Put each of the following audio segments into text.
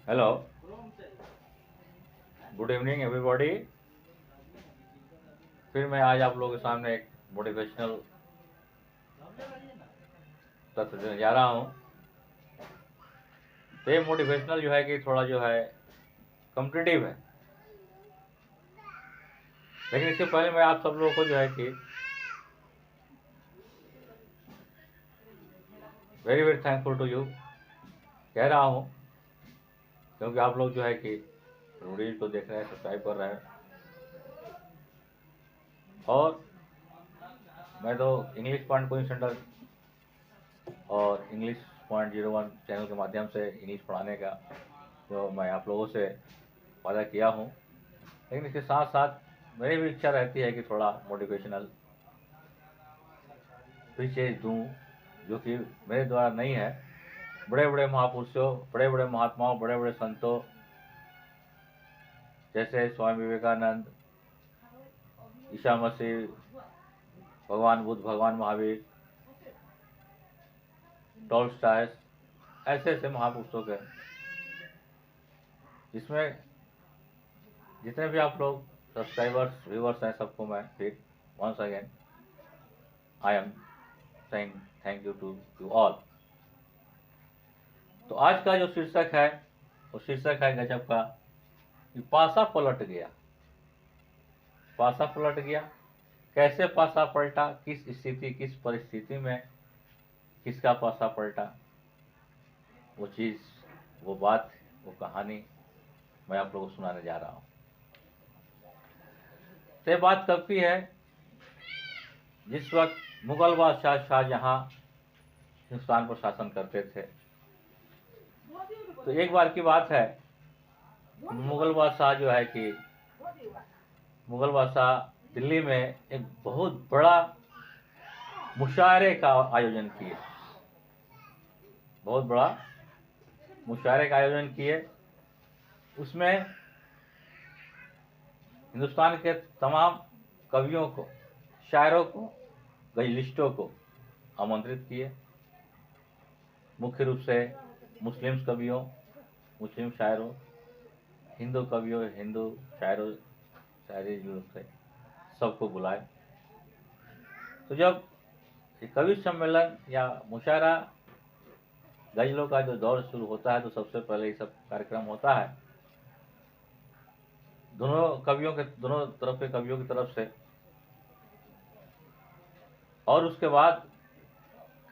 Hello, good evening everybody. फिर मैं आज आप लोगों के सामने एक मोटिवेशनल तथ्य देने जा रहा हूँ। तो ये मोटिवेशनल जो है कि थोड़ा जो है कॉम्पिटिटिव है, लेकिन इससे पहले मैं आप सब लोगों को जो है कि very very thankful to you कह रहा हूँ, क्योंकि आप लोग जो है कि रील को देख रहे हैं, सब्सक्राइब कर रहे हैं। और मैं तो इंग्लिश पॉइंट कोचिंग सेंटर और इंग्लिश पॉइंट 01 चैनल के माध्यम से इंग्लिश पढ़ाने का जो मैं आप लोगों से वादा किया हूँ, लेकिन इसके साथ साथ मेरी भी इच्छा रहती है कि थोड़ा मोटिवेशनल विशेष दूँ, जो कि मेरे द्वारा नहीं है। बड़े बड़े महापुरुषों, बड़े बड़े महात्माओं, बड़े बड़े संतों जैसे स्वामी विवेकानंद, ईसा मसीह, भगवान बुद्ध, भगवान महावीर, टॉलस्टॉय, ऐसे ऐसे महापुरुषों के, जिसमें जितने भी आप लोग सब्सक्राइबर्स व्यूवर्स हैं, सबको मैं फिर once again I am saying thank you to you all. तो आज का जो शीर्षक है वो शीर्षक है गजब का कि पासा पलट गया। पासा पलट गया, कैसे पासा पलटा, किस स्थिति, किस परिस्थिति में किसका पासा पलटा, वो चीज़, वो बात, वो कहानी मैं आप लोगों को सुनाने जा रहा हूँ। तो ये बात कब की है? जिस वक्त मुगल बादशाह शाहजहां हिंदुस्तान पर शासन करते थे। तो एक बार की बात है, मुगल बादशाह जो है कि मुगल बादशाह दिल्ली में एक बहुत बड़ा मुशायरे का आयोजन किए, बहुत बड़ा मुशायरे का आयोजन किए। उसमें हिंदुस्तान के तमाम कवियों को, शायरों को, गजलिस्टों को आमंत्रित किए। मुख्य रूप से मुस्लिम कवियों, मुस्लिम शायरों, हिंदू कवियों, हिंदू शायरों, शायरी जो थे, सबको बुलाए। तो जब कवि सम्मेलन या मुशायरा गजलों का जो दौर शुरू होता है, तो सबसे पहले ये सब कार्यक्रम होता है दोनों कवियों के, दोनों तरफ के कवियों की तरफ से। और उसके बाद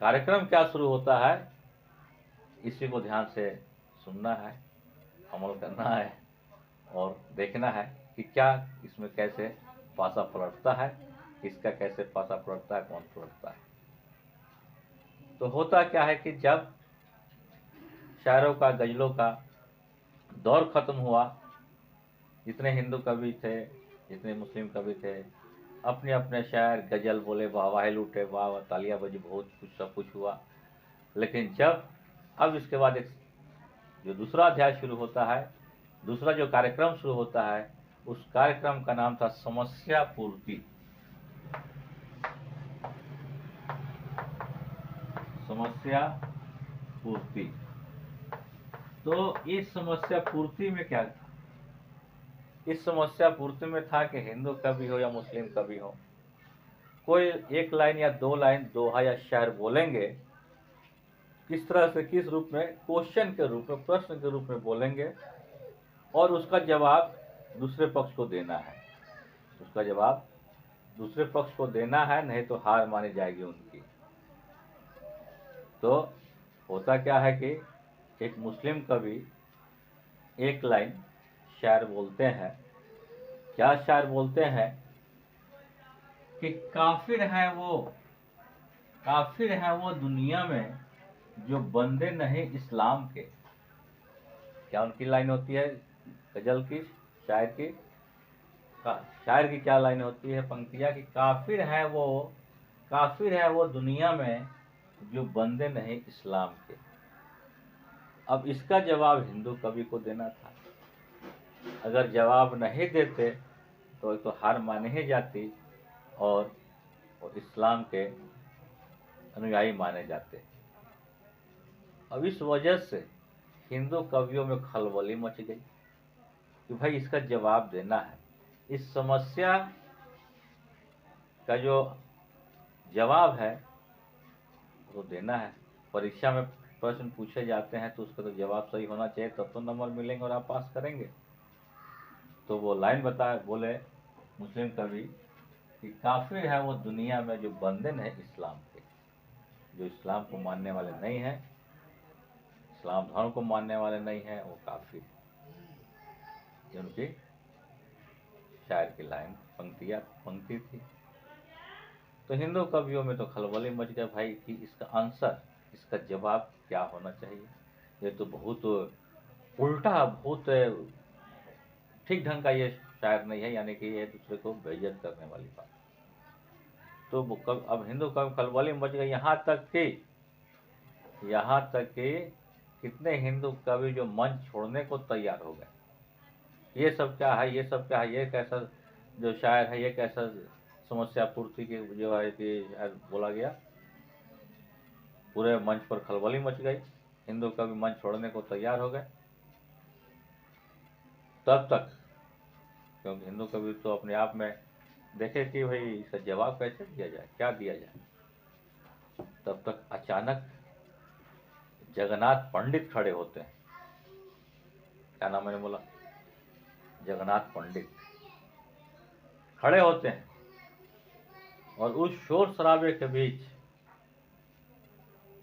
कार्यक्रम क्या शुरू होता है, इसी को ध्यान से सुनना है, अमल करना है और देखना है कि क्या इसमें कैसे पासा पलटता है, किसका कैसे पासा पलटता है, कौन पलटता है। तो होता क्या है कि जब शायरों का, गजलों का दौर खत्म हुआ, जितने हिंदू कवि थे, जितने मुस्लिम कवि थे, अपने अपने शायर गजल बोले, वाहवाही लूटे, वाह वाह, तालियां बजी, बहुत कुछ, सब कुछ हुआ। लेकिन जब अब इसके बाद एक जो दूसरा अध्याय शुरू होता है, दूसरा जो कार्यक्रम शुरू होता है, उस कार्यक्रम का नाम था समस्या पूर्ति। समस्या पूर्ति। तो इस समस्या पूर्ति में क्या था? इस समस्या पूर्ति में था कि हिंदू कवि हो या मुस्लिम कवि हो, कोई एक लाइन या दो लाइन दोहा या शायर बोलेंगे, किस तरह से, किस रूप में, क्वेश्चन के रूप में, प्रश्न के रूप में बोलेंगे, और उसका जवाब दूसरे पक्ष को देना है। उसका जवाब दूसरे पक्ष को देना है, नहीं तो हार मानी जाएगी उनकी। तो होता क्या है कि एक मुस्लिम कवि एक लाइन शायर बोलते हैं। क्या शायर बोलते हैं कि काफिर है वो दुनिया में जो बंदे नहीं इस्लाम के। क्या उनकी लाइन होती है गजल की, शायर की? शायर की क्या लाइन होती है, पंक्तियां, कि काफिर है वो दुनिया में जो बंदे नहीं इस्लाम के। अब इसका जवाब हिंदू कवि को देना था। अगर जवाब नहीं देते तो एक तो हार मानी ही जाती और इस्लाम के अनुयायी माने जाते। अब इस वजह से हिंदू कवियों में खलबली मच गई कि भाई इसका जवाब देना है। इस समस्या का जो जवाब है वो देना है। परीक्षा में प्रश्न पूछे जाते हैं तो उसका तो जवाब सही होना चाहिए, तब तो नंबर मिलेंगे और आप पास करेंगे। तो वो लाइन बताए, बोले मुस्लिम कवि कि काफिर है वो दुनिया में जो बंधन है इस्लाम के, जो इस्लाम को मानने वाले नहीं हैं, इस्लाम धर्म को मानने वाले नहीं हैं, वो काफिर है। ये उनकी शायर की लाइन पंक्ति थी। तो हिंदू कवियों में तो खलबली मच गया भाई कि इसका आंसर, इसका जवाब क्या होना चाहिए। ये तो बहुत उल्टा, बहुत ठीक ढंग का ये शायर नहीं है, यानी कि ये दूसरे को बेइज्जत करने वाली बात। तो अब हिंदू कवि खलबली मच गई, यहाँ तक कि कितने हिंदू कवि जो मंच छोड़ने को तैयार हो गए। ये सब क्या है, ये सब क्या है, ये कैसा जो शायर है, ये कैसा समस्या पूर्ति की जो है कि बोला गया। पूरे मंच पर खलबली मच गई, हिंदू कवि मंच छोड़ने को तैयार हो गए। तब तक, क्योंकि हिंदू कवि तो अपने आप में देखे कि भाई इसका जवाब कैसे दिया जाए, क्या दिया जाए। तब तक अचानक जगन्नाथ पंडित खड़े होते हैं। क्या नाम मैंने बोला? जगन्नाथ पंडित खड़े होते हैं और उस शोर शराबे के बीच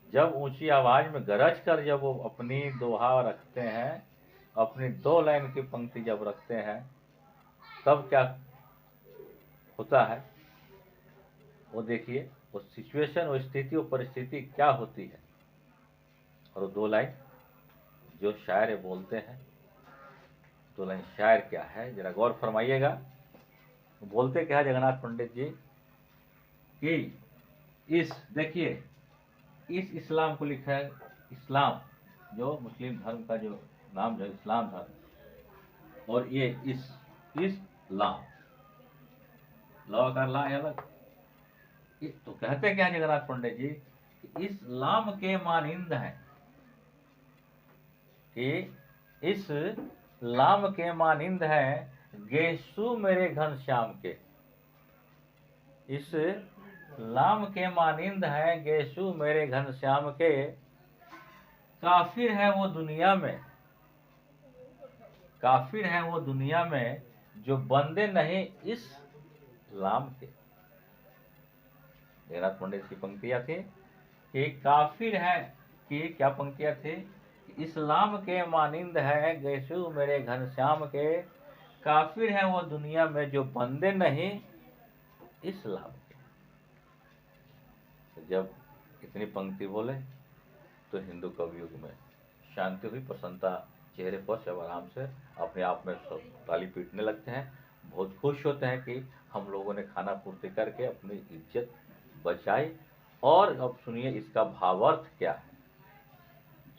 जब ऊंची आवाज में गरज कर जब वो अपनी दोहा रखते हैं, अपनी 2 लाइन की पंक्ति जब रखते हैं, तब क्या होता है वो देखिए। वो सिचुएशन, वो स्थिति, वो परिस्थिति क्या होती है। और वो 2 लाइन जो शायर बोलते हैं, 2 लाइन शायर क्या है जरा गौर फरमाइएगा। बोलते क्या है जगन्नाथ पंडित जी कि इस देखिए, इस इस्लाम को लिखा है, इस्लाम जो मुस्लिम धर्म का जो नाम जो इस्लाम धर्म, और ये इस लाम ला है अलग। तो कहते क्या जगन्नाथ पंडित जी कि इस लाम के मानिंद है, कि इस लाम के मानिंद है गेसु मेरे घनश्याम के। इस लाम के मानिंद है गेसु मेरे घनश्याम के, काफिर है वो दुनिया में, काफिर है वो दुनिया में जो बंदे नहीं इस लाम के। जगन्नाथ पंडित की पंक्तियां थी कि काफिर है, कि क्या पंक्तियां थी, इस्लाम के मानिंद है गैसू मेरे घनश्याम के, काफिर है वो दुनिया में जो बंदे नहीं इस्लाम के। तो जब इतनी पंक्ति बोले तो हिंदू कवियों में शांति हुई, प्रसन्नता चेहरे पर, सब आराम से अपने आप में सब ताली पीटने लगते हैं, बहुत खुश होते हैं कि हम लोगों ने खाना पूर्ति करके अपनी इज्जत बचाई। और अब सुनिए इसका भावार्थ क्या है।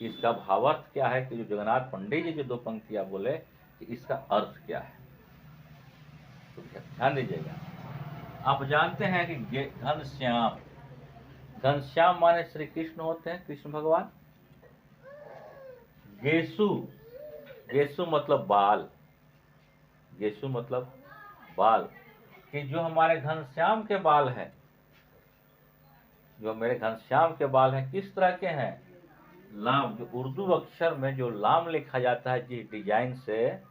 इसका भावार्थ क्या है कि जो जगन्नाथ पंडित जी जो 2 पंक्तियां बोले कि इसका अर्थ क्या है। तो ध्यान दीजिएगा। आप जानते हैं कि घनश्याम, घनश्याम माने श्री कृष्ण होते हैं, कृष्ण भगवान। गेसु, गेसु मतलब बाल, गेसु मतलब बाल, कि जो हमारे घनश्याम के बाल हैं, जो मेरे घनश्याम के बाल हैं किस तरह के हैं, लाम, जो उर्दू अक्षर में जो लाम लिखा जाता है जिस डिजाइन से,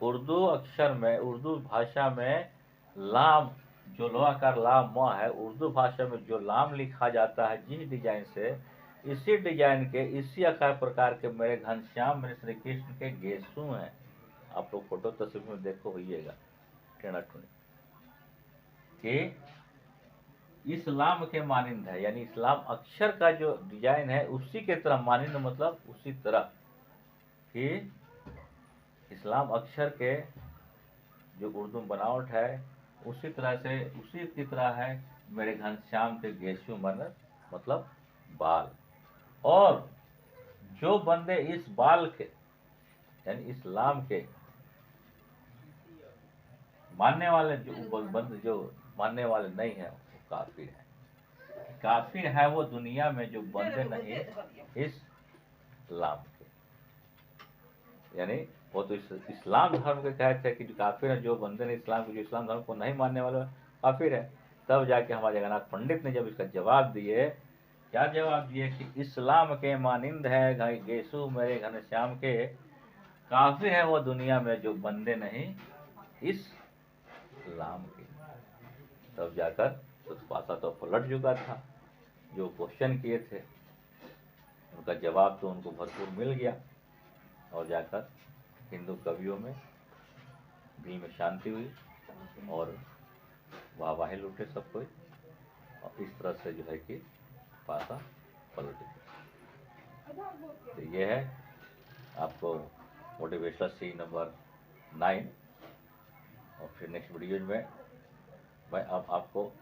उर्दू अक्षर में, उर्दू भाषा में लाम, जो लोहाकार लाम म है, उर्दू भाषा में जो लाम लिखा जाता है जिस डिजाइन से, इसी डिजाइन के, इसी आकार प्रकार के मेरे घनश्याम मेरे श्री कृष्ण के गेसू हैं। आप लोग फोटो तस्वीर में देखो होइएगा टेढ़ा टूणी, कि इस्लाम के मानिंद है, यानी इस्लाम अक्षर का जो डिजाइन है उसी के तरह, मानिंद मतलब उसी तरह, कि इस्लाम अक्षर के जो उर्दू बनावट है उसी तरह से, उसी की तरह है मेरे घनश्याम के गेशु मन मतलब बाल। और जो बंदे इस बाल के यानी इस्लाम के मानने वाले, जो बंदे जो मानने वाले नहीं है वो काफिर है, काफिर है वो दुनिया में जो बंदे नहीं इस इस्लाम के, यानी वो तो इस्लाम धर्म के कहते हैं कि जो काफिर है, जो बंदे ने इस्लाम को, जो इस्लाम धर्म को नहीं मानने वाले काफिर है। तब जाके हमारे जगन्नाथ पंडित ने जब इसका जवाब दिए, क्या जवाब दिए कि इस्लाम के मानिंद है गेसु मेरे घनश्याम के, काफिर है वो दुनिया में जो बंदे नहीं इस्लाम के। तब जाकर तो पासा तो पलट चुका था, जो क्वेश्चन किए थे उनका जवाब तो उनको भरपूर मिल गया, और जाकर हिंदू कवियों में दिल में शांति हुई और वाहवाही लूटे सब कोई, और इस तरह से जो है कि पासा पलट गया। तो ये है आपको मोटिवेशनल सीरीज नंबर 9। और फिर नेक्स्ट वीडियो में मैं अब आपको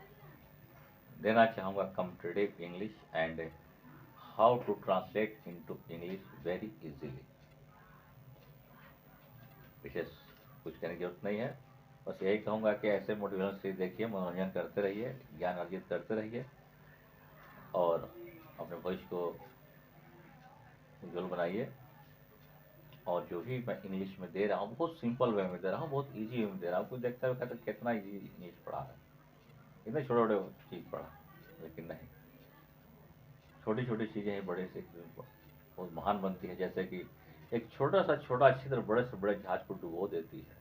देना चाहूँगा competitive English and how to translate into English very easily. विशेष कुछ कहने की जरूरत नहीं है, बस यही कहूँगा कि ऐसे मोटिवेशनल सीरीज देखिए, मनोरंजन करते रहिए, ज्ञान अर्जित करते रहिए और अपने भविष्य को उज्जवल बनाइए। और जो भी मैं इंग्लिश में दे रहा हूँ बहुत सिंपल वे में दे रहा हूँ, बहुत इजी वे में दे रहा हूँ। कोई देखता है कहता कितना इजी इंग्लिश पढ़ा है, इतने छोटे छोटे चीज़ पढ़ा, लेकिन नहीं, छोटी छोटी चीज़ें ही बड़े से बहुत महान बनती है। जैसे कि एक छोटा छिद्र बड़े से बड़े जहाज को डुबो देती है।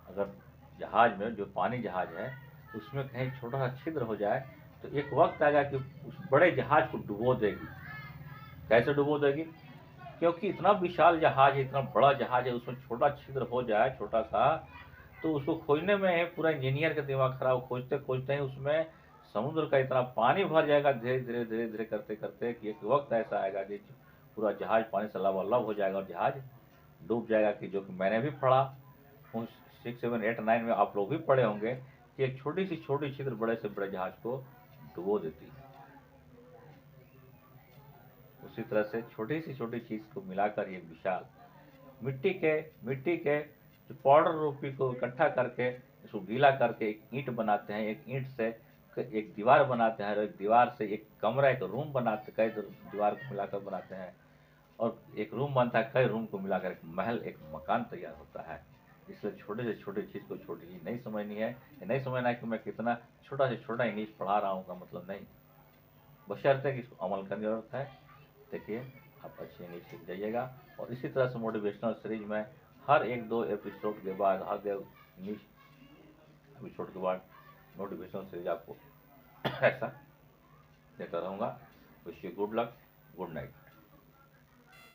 अगर जहाज में जो पानी जहाज है उसमें कहीं छोटा सा छिद्र हो जाए तो एक वक्त आएगा कि उस बड़े जहाज को डुबो देगी। कैसे डुबो देगी? क्योंकि इतना विशाल जहाज है, इतना बड़ा जहाज है, उसमें छोटा छिद्र हो जाए छोटा सा, तो उसको खोजने में पूरा इंजीनियर का दिमाग खराब। खोजते खोजते ही उसमें समुद्र का इतना पानी भर जाएगा धीरे धीरे करते करते कि एक वक्त ऐसा आएगा कि पूरा जहाज पानी से लबालब हो जाएगा और जहाज डूब जाएगा। कि जो कि मैंने भी पढ़ा 6, 7, 8, 9 में, आप लोग भी पढ़े होंगे कि एक छोटी छिद्र बड़े से बड़े जहाज को डुबो देती है। उसी तरह से छोटी चीज को मिलाकर ये विशाल मिट्टी के जो पाउडर रूपी को इकट्ठा करके इसको गीला करके एक ईंट बनाते हैं, एक ईंट से एक दीवार बनाते हैं, और एक दीवार से एक कमरा, एक रूम बनाते, कई दीवार को मिलाकर बनाते हैं, और एक रूम बनता है, कई रूम को मिलाकर एक महल, एक मकान तैयार होता है। इसलिए छोटे से छोटी चीज़ को छोटी चीज़ नहीं समझनी है। ये नहीं समझना है कि मैं कितना छोटा से छोटा इंग्लिश पढ़ा रहा हूँ का मतलब नहीं, बशर्ते कि इसको अमल करने की जरूरत है। देखिए आप अच्छी इंग्लिश सीख जाइएगा। और इसी तरह से मोटिवेशनल सीरीज में हर 1-2 एपिसोड के बाद, हर 2 इंग्लिश एपिसोड के बाद मोटिवेशनल सीरीज आपको ऐसा देता रहूँगा। Wish you good luck, good night.